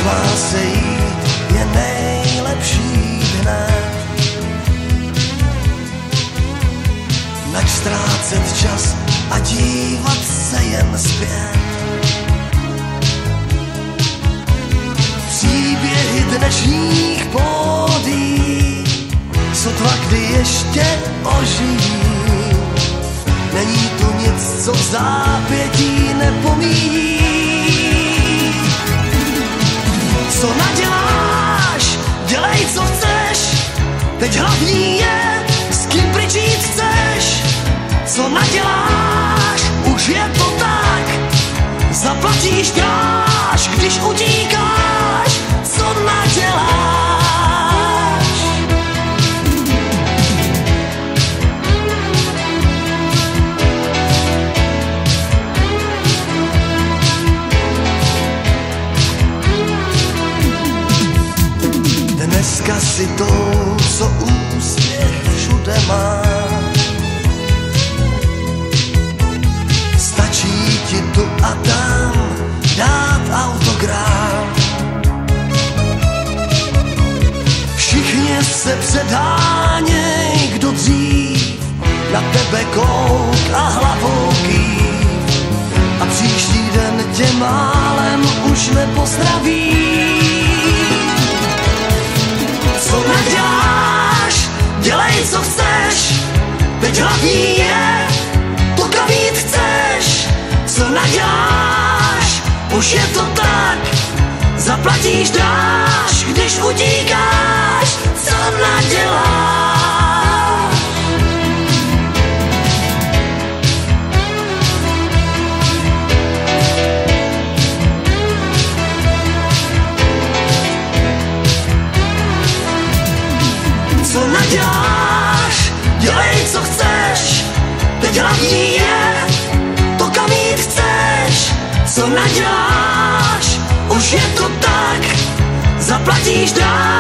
má se jít, je nejlepší hned. Nač ztrácet čas a dívat se jen zpět. Příběhy dnešních pódí, sotva kdy ještě ožijí. Není tu nic, co v zápětí nepomíjí. Co naděláš, dělej, co chceš, teď hlavní je, s kým pryč jít chceš. Co naděláš, už je to tak, zaplatíš dráž, když utíkáš. Co naděláš? Dneska si to, co úsměv všude má. Stačí ti tu a tam dát autograf. Všichni se předháněj, kdo dřív na tebe kouk a hlavou kýv. A příští den tě málem už nepozdraví. Co naděláš, dělej, co chceš, teď hlavní je, to kam jít chceš. Co naděláš, už je to tak, zaplatíš dráž, když utíkáš. Co naděláš? Co naděláš, dělej, co chceš, teď hlavní je, to kam jít chceš. Co naděláš, už je to tak, zaplatíš dráž.